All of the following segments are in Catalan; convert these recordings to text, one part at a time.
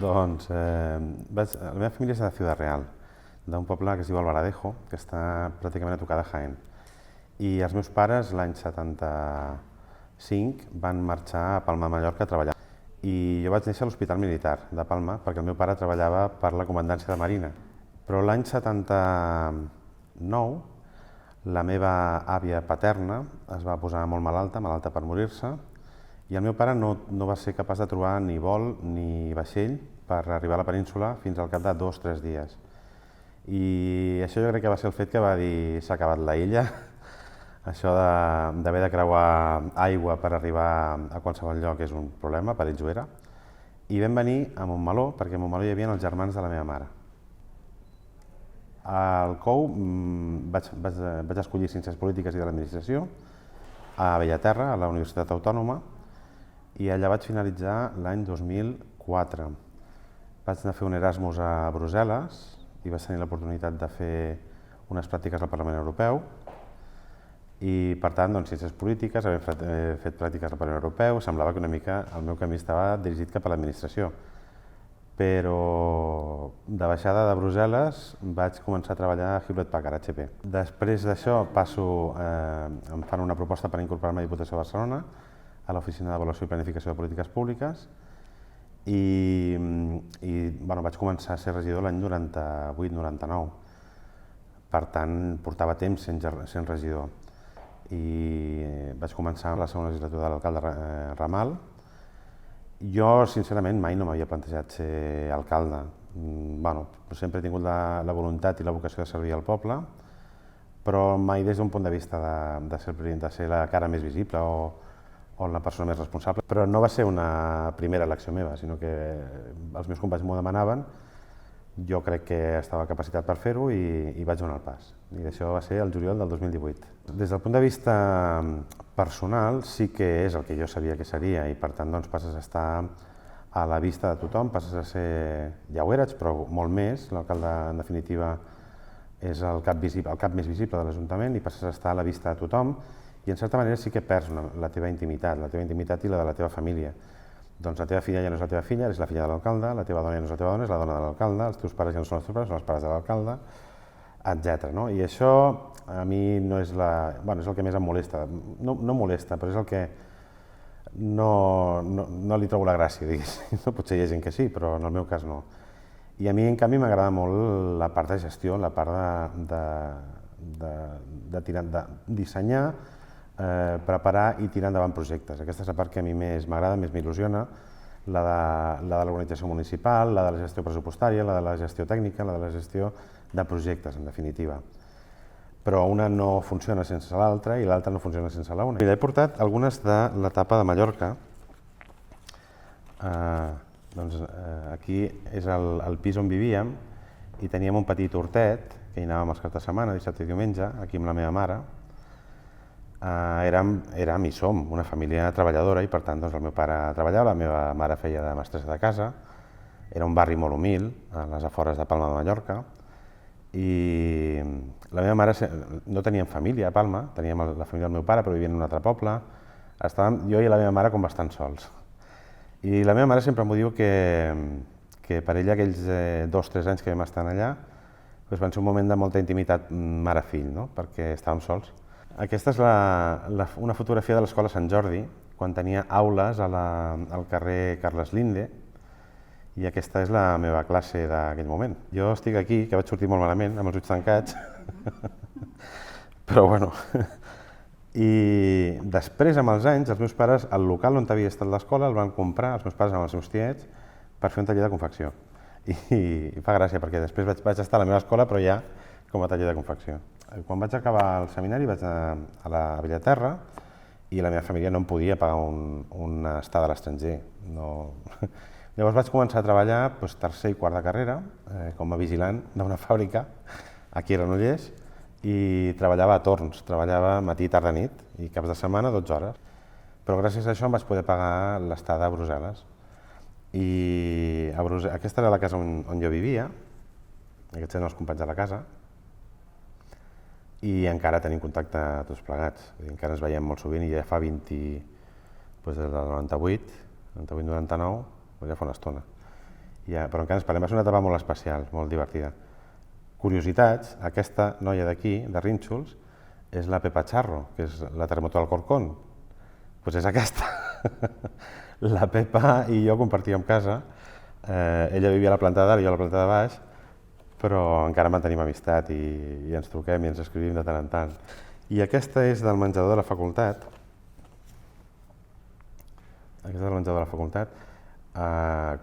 Doncs la meva família és de Ciudad Real, d'un poble que es diu Albaladejo, que està pràcticament a tocar de Jaén. I els meus pares, l'any 75, van marxar a Palma de Mallorca a treballar. I jo vaig néixer a l'Hospital Militar de Palma, perquè el meu pare treballava per la Comandància de Marina. Però l'any 79, la meva àvia paterna es va posar molt malalta per morir-se, i el meu pare no va ser capaç de trobar ni vol ni vaixell per arribar a la península fins al cap de 2 o 3 dies. I això jo crec que va ser el fet que va dir s'ha acabat la illa, això d'haver de creuar aigua per arribar a qualsevol lloc és un problema, per ells ho era. I vam venir a Montmeló, perquè a Montmeló hi havia els germans de la meva mare. Al COU vaig escollir Ciències Polítiques i de l'Administració, a Bellaterra, a la Universitat Autònoma, i allà vaig finalitzar l'any 2004. Vaig anar a fer un Erasmus a Brussel·les i vaig tenir l'oportunitat de fer unes pràctiques al Parlament Europeu. I, per tant, Ciències Polítiques, havent fet pràctiques al Parlament Europeu, semblava que una mica el meu camí estava dirigit cap a l'administració. Però, de baixada de Brussel·les, vaig començar a treballar a Hewlett Packard, HP. Després d'això em fan una proposta per incorporar-me a Diputació de Barcelona, a l'Oficina d'Avaluació i Planificació de Polítiques Públiques, i vaig començar a ser regidor l'any 98-99. Per tant, portava temps sent regidor. I vaig començar la segona legislatura de l'alcalde Ramal. Jo, sincerament, mai no m'havia plantejat ser alcalde. Sempre he tingut la voluntat i la vocació de servir al poble, però mai des d'un punt de vista de ser la cara més visible o la persona més responsable. Però no va ser una primera elecció meva, sinó que els meus companys m'ho demanaven, jo crec que estava capacitat per fer-ho i vaig donar el pas. I això va ser el juliol del 2018. Des del punt de vista personal sí que és el que jo sabia que seria i per tant passes a estar a la vista de tothom, passes a ser, ja ho eres, però molt més. L'alcalde, en definitiva, és el cap més visible de l'Ajuntament i passes a estar a la vista de tothom i en certa manera sí que perds la teva intimitat i la de la teva família. Doncs la teva filla ja no és la teva filla, és la filla de l'alcalde, la teva dona ja no és la teva dona, és la dona de l'alcalde, els teus pares ja no són els teus pares, són els pares de l'alcalde, etc. I això a mi no és és el que més em molesta. No molesta, però és el que no li trobo la gràcia, diguéssim. Potser hi ha gent que sí, però en el meu cas no. I a mi, en canvi, m'agrada molt la part de gestió, la part de dissenyar, preparar i tirar endavant projectes. Aquesta és la part que a mi més m'agrada, més m'il·lusiona, la de l'organització municipal, la de la gestió pressupostària, la de la gestió tècnica, la de la gestió de projectes, en definitiva. Però una no funciona sense l'altra i l'altra no funciona sense la una. He portat algunes de l'etapa de Mallorca. Aquí és el pis on vivíem i teníem un petit hortet que hi anàvem els caps de setmana, dissabte i diumenge, aquí amb la meva mare. Érem i som una família treballadora i per tant el meu pare treballava, la meva mare feia de mestressa de casa. Era un barri molt humil, a les afores de Palma de Mallorca, i la meva mare no teníem família a Palma, teníem la família del meu pare però vivien en un altre poble. Estàvem jo i la meva mare com bastant sols. I la meva mare sempre m'ho diu que per ella aquells 2 o 3 anys que vam estar allà van ser un moment de molta intimitat mare-fill, perquè estàvem sols. Aquesta és una fotografia de l'Escola Sant Jordi, quan tenia aules al carrer Carles Linde, i aquesta és la meva classe d'aquell moment. Jo estic aquí, que vaig sortir molt malament, amb els ulls tancats, però bueno. I després, amb els anys, els meus pares, el local on havia estat l'escola, el van comprar, els meus pares amb els seus tiets, per fer un taller de confecció. I fa gràcia, perquè després vaig estar a la meva escola, però ja com a taller de confecció. Quan vaig acabar el seminari vaig anar a Bellaterra i la meva família no em podia pagar una estada a l'estranger. Llavors vaig començar a treballar tercer i quart de carrera com a vigilant d'una fàbrica aquí a Granollers i treballava a torns, treballava matí, tarda, nit i caps de setmana 12 hores. Però gràcies a això em vaig poder pagar l'estada a Brussel·les. I aquesta era la casa on jo vivia, aquests eren els companys de la casa, i encara tenim contacte tots plegats, encara ens veiem molt sovint i ja fa 20, des del 98, 99, ja fa una estona. Però encara ens parlem, va ser una etapa molt especial, molt divertida. Curiositats, aquesta noia d'aquí, de Rínxols, és la Pepa Charro, que és la terremoto d'Alcorcón. Doncs és aquesta. La Pepa i jo compartíem casa. Ella vivia a la planta de dalt i jo a la planta de baix, però encara mantenim amistat i ens truquem i ens escrivim de tant en tant. I aquesta és del menjador de la facultat. Aquesta és del menjador de la facultat.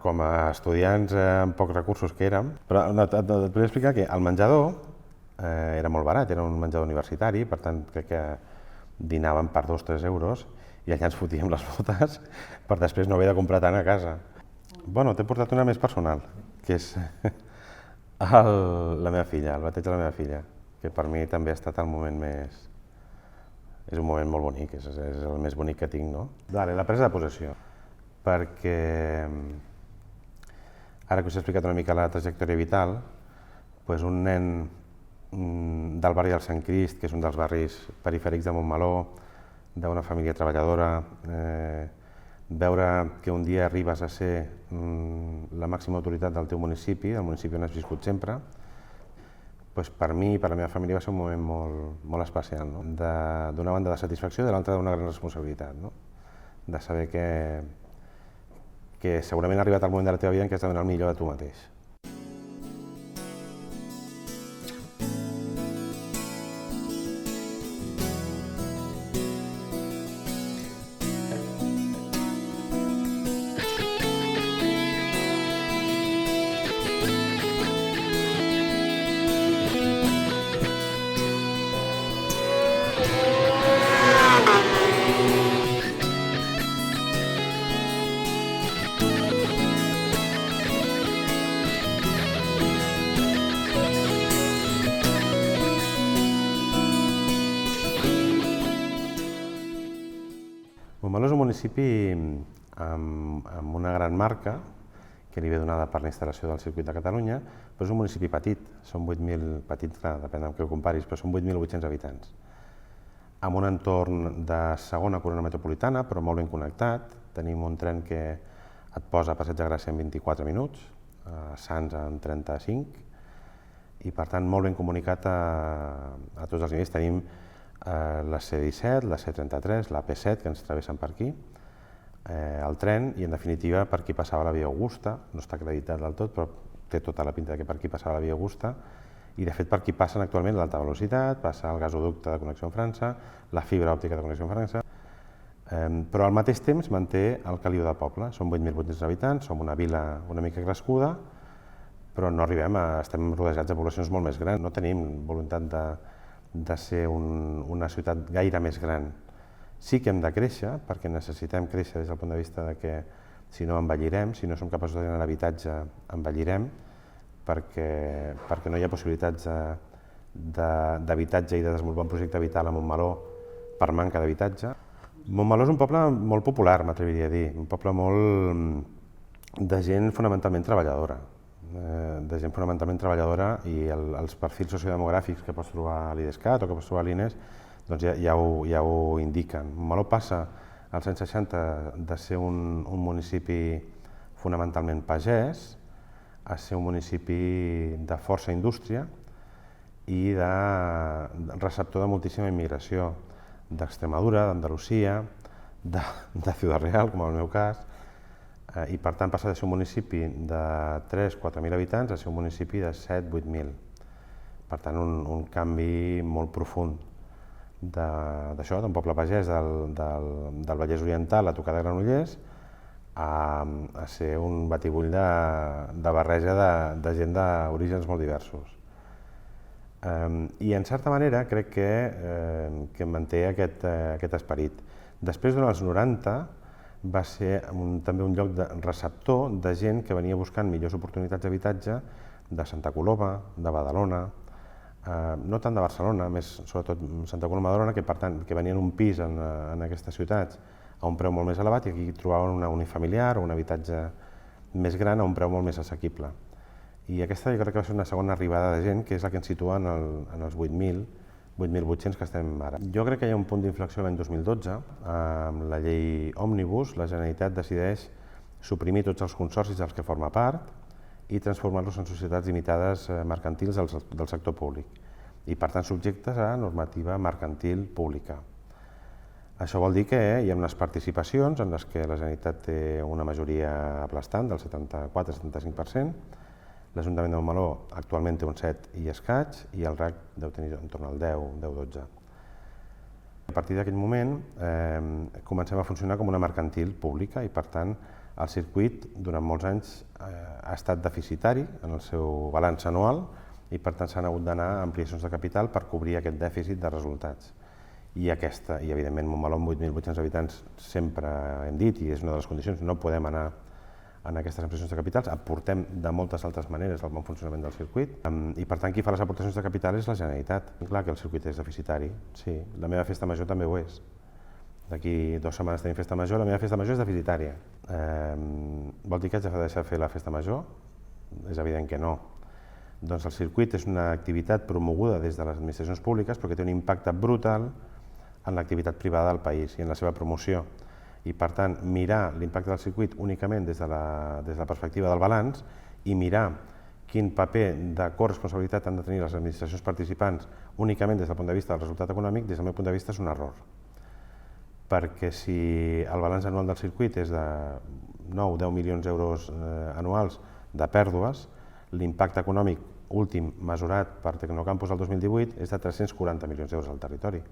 Com a estudiants amb pocs recursos que érem, però et vull explicar que el menjador era molt barat, era un menjador universitari, per tant crec que dinàvem per 2-3 euros i allà ens fotíem les botes per després no haver de comprar tant a casa. Bueno, t'he portat una més personal, que és la meva filla, el bateig de la meva filla, que per mi també ha estat el moment més... És un moment molt bonic, és el més bonic que tinc, no? Vale, la presa de possessió, perquè ara que us he explicat una mica la trajectòria vital, doncs un nen del barri del Sant Crist, que és un dels barris perifèrics de Montmeló, d'una família treballadora, veure que un dia arribes a ser la màxima autoritat del teu municipi, del municipi on has viscut sempre, doncs per mi i per la meva família va ser un moment molt especial, no? D'una banda de satisfacció i de l'altra d'una gran responsabilitat, no? De saber que segurament ha arribat el moment de la teva vida en què has de donar el millor de tu mateix. Montmeló és un municipi amb una gran marca que li ve donada per la instal·lació del Circuit de Catalunya, però és un municipi petit, són 8.000, petit, clar, depèn amb què ho comparis, però són 8.800 habitants. Amb un entorn de segona corona metropolitana, però molt ben connectat. Tenim un tren que et posa a Passeig de Gràcia en 24 minuts, a Sants en 35, i per tant molt ben comunicat a tots els nivells. Tenim la C-17, la C-33, la P-7, que ens travessen per aquí, el tren, i en definitiva per aquí passava la Via Augusta, no està acreditat del tot, però té tota la pinta que per aquí passava la Via Augusta, i de fet per aquí passen actualment l'alta velocitat, passa el gasoducte de connexió amb França, la fibra òptica de connexió amb França, però al mateix temps manté el caliu de poble. Som 8.800 habitants, som una vila una mica crescuda, però no arribem estem rodejats de poblacions molt més grans. No tenim voluntat de ser una ciutat gaire més gran. Sí que hem de créixer, perquè necessitem créixer des del punt de vista de que si no envellirem, si no som capaços de generar habitatge, envellirem, perquè no hi ha possibilitats d'habitatge i de desenvolupar un projecte vital a Montmeló per manca d'habitatge. Montmeló és un poble molt popular, m'atreviria a dir, un poble molt de gent fonamentalment treballadora. I els perfils sociodemogràfics que pots trobar a l'IDESCAT o que pots trobar a l'INES doncs ja ho indiquen. Montmeló passa als anys 60 de ser un municipi fonamentalment pagès a ser un municipi de força indústria i de receptor de moltíssima immigració d'Extremadura, d'Andalusia, de Ciudad Real, com en el meu cas, i per tant passa de ser un municipi de 3.000-4.000 habitants a ser un municipi de 7.000-8.000. Per tant, un canvi molt profund d'això, d'un poble pagès del Vallès Oriental a tocar de Granollers a ser un batibull de barreja de gent d'orígens molt diversos. I en certa manera crec que manté aquest esperit. Després, durant els 90, va ser també un lloc receptor de gent que venia buscant millors oportunitats d'habitatge de Santa Coloma, de Badalona, no tant de Barcelona, més sobretot Santa Coloma, Badalona, que venien un pis en aquestes ciutats a un preu molt més elevat i aquí trobaven una unifamiliar o un habitatge més gran a un preu molt més assequible. I aquesta jo crec que va ser una segona arribada de gent, que és la que ens situa en els 8.000, 8.800 que estem ara. Jo crec que hi ha un punt d'inflexió l'any 2012, amb la llei Òmnibus, la Generalitat decideix suprimir tots els consorcis dels que forma part, i transformar-los en societats limitades mercantils del sector públic i, per tant, subjectes a normativa mercantil pública. Això vol dir que hi ha unes participacions en les que la Generalitat té una majoria aplastant del 74-75%, l'Ajuntament de Montmeló actualment té un 7 i escaig i el RAC deu tenir en torn al 10-12. A partir d'aquell moment comencem a funcionar com una mercantil pública i, per tant, el circuit durant molts anys ha estat deficitari en el seu balanç anual i, per tant, s'han hagut d'anar a ampliacions de capital per cobrir aquest dèficit de resultats. I evidentment, Montmeló amb 8.800 habitants sempre hem dit, i és una de les condicions, no podem anar en aquestes ampliacions de capitals, aportem de moltes altres maneres al bon funcionament del circuit i, per tant, qui fa les aportacions de capital és la Generalitat. Clar que el circuit és deficitari, sí, la meva festa major també ho és. D'aquí 2 setmanes tenim festa major, la meva festa major és deficitària. Vol dir que haig de deixar de fer la festa major? És evident que no. Doncs el circuit és una activitat promoguda des de les administracions públiques però que té un impacte brutal en l'activitat privada del país i en la seva promoció. I, per tant, mirar l'impacte del circuit únicament des de la perspectiva del balanç i mirar quin paper de corresponsabilitat han de tenir les administracions participants únicament des del punt de vista del resultat econòmic, des del meu punt de vista és un error. Perquè si el balanç anual del circuit és de 9-10 milions d'euros anuals de pèrdues, l'impacte econòmic últim mesurat per Tecnocampus el 2018 és de 340 milions d'euros al territori,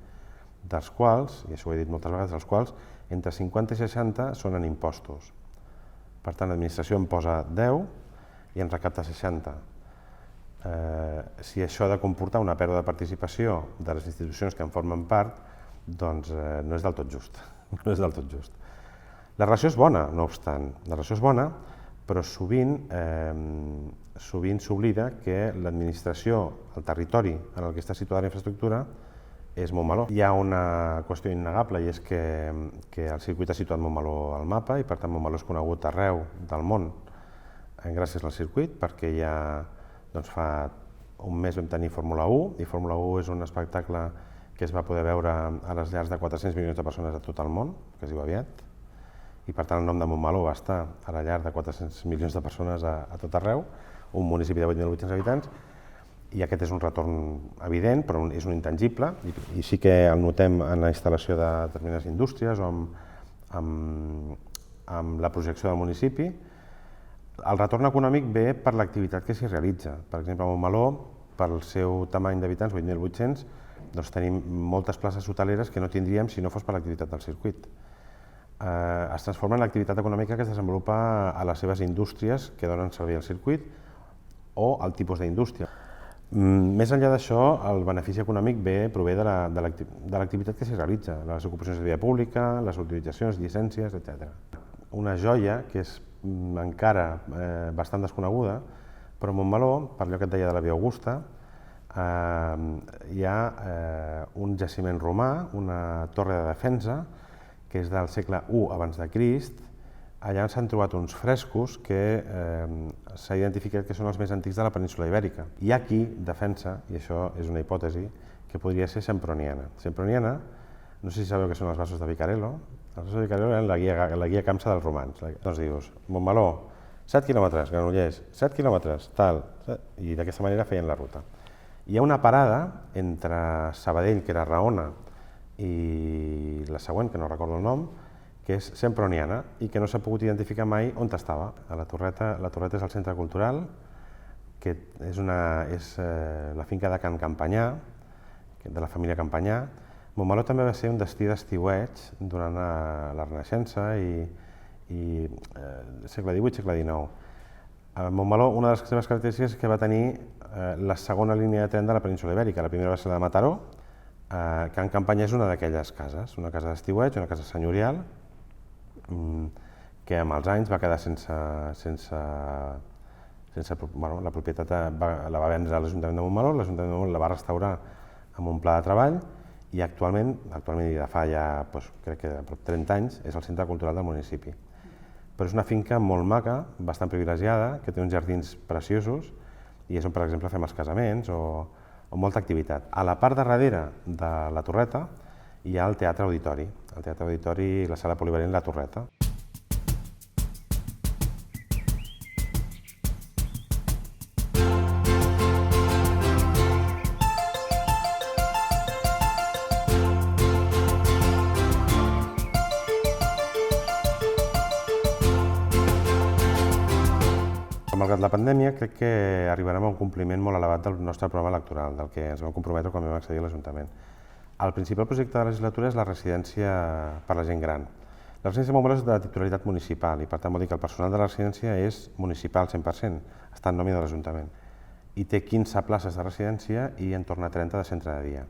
dels quals, i això ho he dit moltes vegades, dels quals entre 50 i 60 són en impostos. Per tant, l'administració en posa 10 i en recapta 60. Si això ha de comportar una pèrdua de participació de les institucions que en formen part, doncs no és del tot just. No és del tot just. La relació és bona, no obstant. La relació és bona, però sovint s'oblida que l'administració, el territori en el que està situada la infraestructura, és Montmeló. Hi ha una qüestió innegable i és que el circuit ha situat Montmeló al mapa i, per tant, Montmeló és conegut arreu del món gràcies al circuit, perquè ja fa un mes vam tenir Fórmula 1 i Fórmula 1 és un espectacle que es va poder veure a les llars de 400 milions de persones a tot el món, que es diu aviat, i per tant el nom de Montmeló va estar a la llar de 400 milions de persones a tot arreu, un municipi de 8.800 habitants, i aquest és un retorn evident, però és un intangible, i sí que el notem en la instal·lació de determinades indústries o amb la projecció del municipi. El retorn econòmic ve per l'activitat que s'hi realitza. Per exemple, a Montmeló, pel seu tamany d'habitants, 8.800, doncs tenim moltes places hoteleres que no tindríem si no fos per l'activitat del circuit. Es transforma en l'activitat econòmica que es desenvolupa a les seves indústries que donen servei al circuit o al tipus d'indústria. Més enllà d'això, el benefici econòmic prové de l'activitat que s'hi realitza, les ocupacions de via pública, les utilitzacions, llicències, etc. Una joia que és encara bastant desconeguda, però a Montmeló, per allò que et deia de la Via Augusta, hi ha un jaciment romà, una torre de defensa, que és del segle I abans de Crist. Allà s'han trobat uns frescos que s'ha identificat que són els més antics de la península Ibèrica. Hi ha qui defensa, i això és una hipòtesi, que podria ser semproniana. Semproniana, no sé si sabeu què són els vasos de Vicarello. Els vasos de Vicarello eren la guia Camsa dels romans. Doncs dius, Montmeló, 7 quilòmetres, Granollers, 7 quilòmetres, tal, i d'aquesta manera feien la ruta. Hi ha una parada entre Sabadell, que era Raona, i la següent, que no recordo el nom, que és semproniana i que no s'ha pogut identificar mai on estava. La Torreta és el centre cultural, que és la finca de Can Campanyà, de la família Campanyà. Montmeló també va ser un destí d'estiueig durant la Renaixença i segle XVIII, segle XIX. A Montmeló, una de les seves característiques és que va tenir la segona línia de tren de la península Ibèrica. La primera va ser la de Mataró. Can Campanyà és una d'aquelles cases, una casa d'estiueig, una casa senyorial, que amb els anys va quedar la propietat la va vendre a l'Ajuntament de Montmeló, l'Ajuntament de Montmeló la va restaurar amb un pla de treball i actualment i de fa ja crec que prop 30 anys és el centre cultural del municipi. Però és una finca molt maca, bastant privilegiada, que té uns jardins preciosos i és on, per exemple, fem els casaments o molta activitat. A la part de darrere de la Torreta hi ha el Teatre Auditori, i la sala polivalent La Torreta. Malgrat la pandèmia, crec que arribarem a un compliment molt elevat del nostre programa electoral, del que ens vam comprometre quan vam accedir a l'Ajuntament. El principal projecte de la legislatura és la residència per a la gent gran. La residència Montmeló és de titularitat municipal i per tant vol dir que el personal de la residència és municipal 100%, està en nòmina de l'Ajuntament. I té 15 places de residència i en torna a 30 de centre de dia.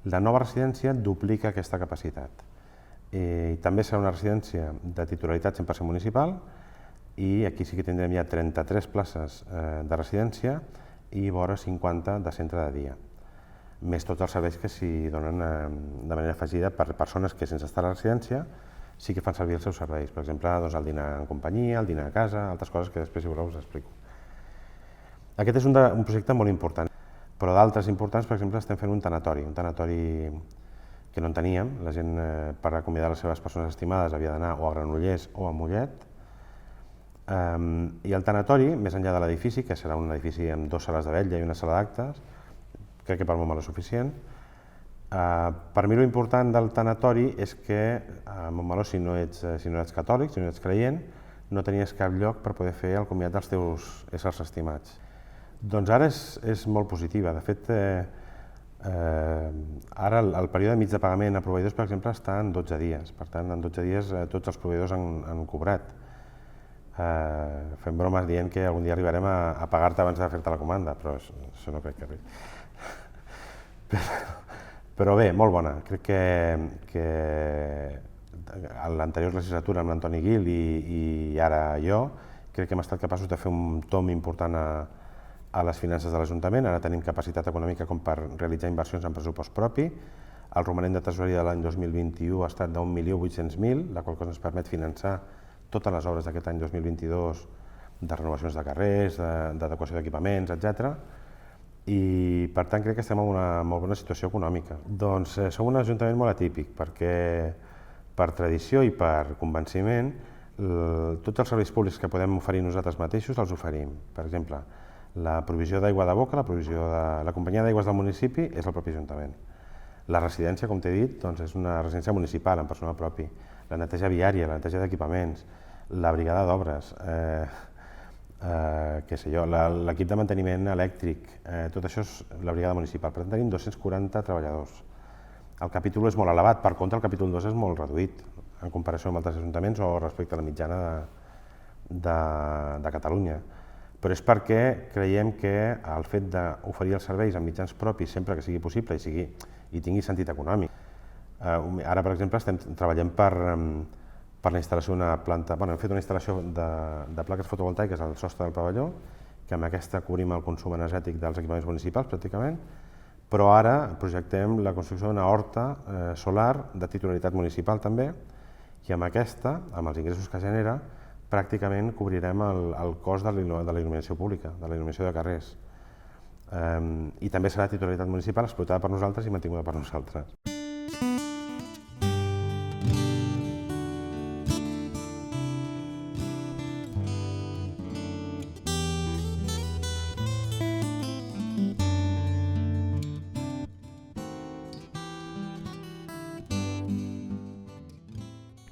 La nova residència duplica aquesta capacitat. I també serà una residència de titularitat 100% municipal i aquí sí que tindrem ja 33 places de residència i vora 50 de centre de dia, més tots els serveis que s'hi donen de manera afegida per persones que sense estar a la residència sí que fan servir els seus serveis, per exemple el dinar en companyia, el dinar a casa, altres coses que després si voleu us explico. Aquest és un projecte molt important, però d'altres importants, per exemple, estem fent un tanatori que no en teníem, la gent per acomiadar les seves persones estimades havia d'anar o a Granollers o a Mollet, i el tanatori, més enllà de l'edifici, que serà un edifici amb 2 sales de vetlla i una sala d'actes, crec que per Montmeló és suficient. Per mi l'important del tanatori és que a Montmeló, si no ets catòlic, si no ets creient, no tenies cap lloc per poder fer el comiat dels teus éssers estimats. Doncs ara és molt positiva. De fet, ara el període mig de pagament a proveïdors, per exemple, està en 12 dies. Per tant, en 12 dies tots els proveïdors han cobrat. Fem bromes dient que algun dia arribarem a pagar-te abans de fer-te la comanda, però això no crec que arribi. Però bé, molt bona. Crec que a l'anterior legislatura amb l'Antoni Guil i ara jo, crec que hem estat capaços de fer un tomb important a les finances de l'Ajuntament. Ara tenim capacitat econòmica com per realitzar inversions en pressupost propi. El romanent de tresoreria de l'any 2021 ha estat d'1.800.000, la qual cosa ens permet finançar totes les obres d'aquest any 2022 de renovacions de carrers, d'adequació d'equipaments, etc. I per tant crec que estem en una molt bona situació econòmica. Doncs som un ajuntament molt atípic perquè per tradició i per convenciment tots els serveis públics que podem oferir nosaltres mateixos els oferim. Per exemple, la provisió d'aigua de boca, la companyia d'aigües del municipi és el propi ajuntament. La residència, com t'he dit, és una residència municipal amb personal propi. La neteja viària, la neteja d'equipaments, la brigada d'obres, l'equip de manteniment elèctric, tot això és la brigada municipal. Per tant, tenim 240 treballadors. El capítol és molt elevat, per contra el capítol 2 és molt reduït en comparació amb altres ajuntaments o respecte a la mitjana de Catalunya. Però és perquè creiem que el fet d'oferir els serveis amb mitjans propis sempre que sigui possible i tingui sentit econòmic. Ara, per exemple, estem treballant per la instal·lació d'una planta, hem fet una instal·lació de plaques fotovoltaiques al sostre del pavelló, que amb aquesta cobrim el consum energètic dels equipaments municipals, pràcticament, però ara projectem la construcció d'una horta solar de titularitat municipal també, i amb aquesta, amb els ingressos que genera, pràcticament cobrirem el cost de la il·luminació pública, de la il·luminació de carrers. I també serà titularitat municipal explotada per nosaltres i mantinguda per nosaltres.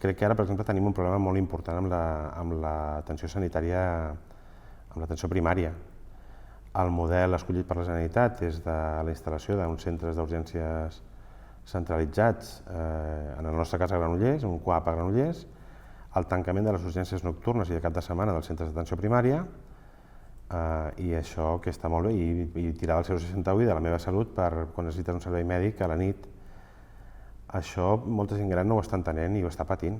Crec que ara, per exemple, tenim un problema molt important amb l'atenció sanitària, amb l'atenció primària. El model escollit per la Generalitat és de la instal·lació d'uns centres d'urgències centralitzats, en el nostre cas a Granollers, un CUAP a Granollers, el tancament de les urgències nocturnes i de cap de setmana dels centres d'atenció primària, i això que està molt bé, i tirar del 061 i de la meva salut per quan necessites un servei mèdic a la nit. Això molta gent gran no ho està entenent i ho està patint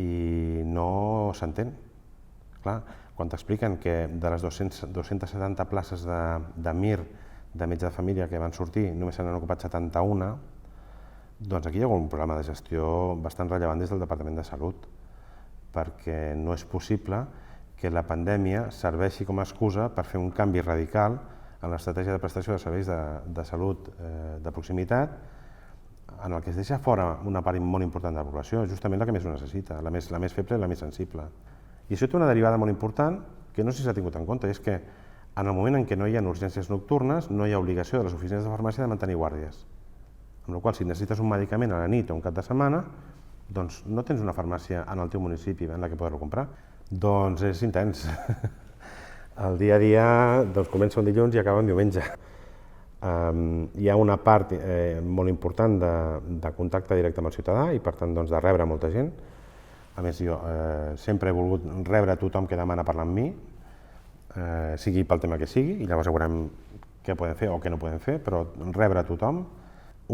i no s'entén. Clar, quan t'expliquen que de les 270 places de MIR, de metge de família que van sortir, només se n'han ocupat 71, doncs aquí hi ha un problema de gestió bastant rellevant des del Departament de Salut, perquè no és possible que la pandèmia serveixi com a excusa per fer un canvi radical en l'estratègia de prestació de serveis de salut de proximitat, en el que es deixa fora una part molt important de la població, justament la que més ho necessita, la més feble i la més sensible. I això té una derivada molt important que no sé si s'ha tingut en compte, és que en el moment en què no hi ha urgències nocturnes no hi ha obligació de les oficines de farmàcia de mantenir guàrdies. Amb la qual cosa, si necessites un medicament a la nit o un cap de setmana, doncs no tens una farmàcia en el teu municipi en la que poder-lo comprar. Doncs és intens. El dia a dia doncs, comença un dilluns i acaba un diumenge. Hi ha una part molt important de contacte directe amb el ciutadà i per tant doncs, de rebre molta gent. A més, jo sempre he volgut rebre tothom que demana parlar amb mi, sigui pel tema que sigui, i llavors veurem què podem fer o què no podem fer, però rebre tothom.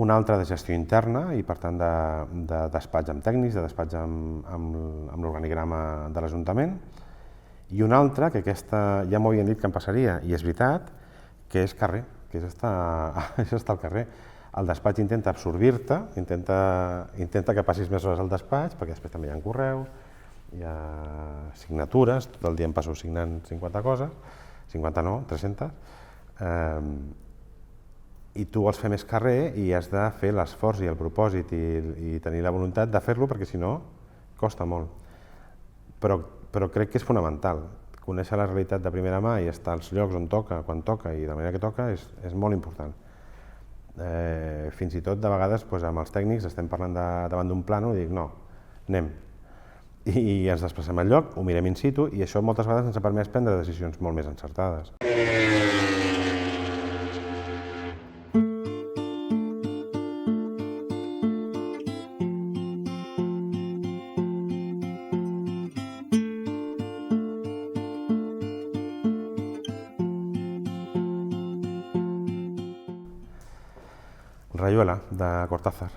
Un altre de gestió interna i per tant de despatx amb tècnics, de despatx amb l'organigrama de l'Ajuntament. I un altre, que aquesta ja m'ho havien dit que em passaria, i és veritat, que és carrer, que és estar al carrer. El despatx intenta absorbir-te, intenta que passis més hores al despatx, perquè després també hi ha correus, hi ha signatures, tot el dia em passo signant 50 coses, 50 no, 300, i tu vols fer més carrer i has de fer l'esforç i el propòsit i tenir la voluntat de fer-lo perquè si no costa molt. Però crec que és fonamental. Conèixer la realitat de primera mà i estar als llocs on toca, quan toca i de la manera que toca és molt important. Fins i tot de vegades amb els tècnics estem parlant davant d'un plànol i dic no, anem. I ens desplacem al lloc, ho mirem in situ i això moltes vegades ens ha permès prendre decisions molt més encertades. Rayuela, de Cortázar.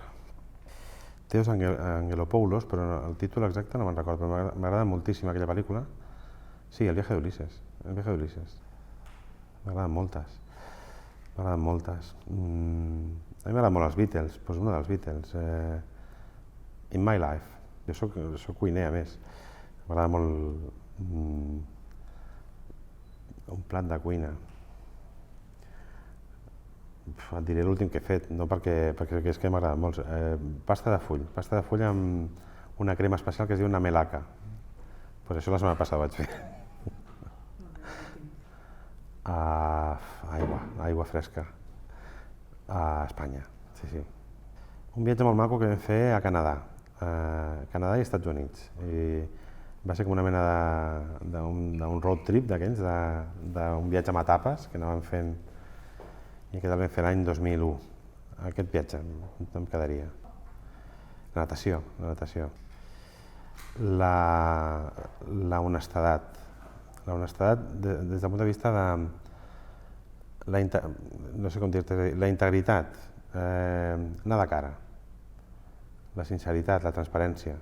Theos Angelopoulos, però el títol exacte no me'n recordo, però m'agrada moltíssim aquella pel·lícula. Sí, El viaje de Ulises. M'agraden moltes. A mi m'agraden molt els Beatles, doncs una dels Beatles. In My Life. Jo soc cuiner, a més. M'agrada molt un plat de cuina. Et diré l'últim que he fet, no perquè és que m'agrada molt. Pasta de full amb una crema especial que es diu Namelaka. Doncs això la setmana passada vaig fer. Aigua fresca. A Espanya, sí. Un viatge molt maco que vam fer a Canadà. Canadà i Estats Units. Va ser com una mena d'un road trip d'aquells, d'un viatge amb etapes que anàvem fent i aquest el vam fer l'any 2001. Aquest viatge em quedaria. La natació. La honestedat. La honestedat des del punt de vista de no sé com dir-te, la integritat, anar de cara, la sinceritat, la transparència.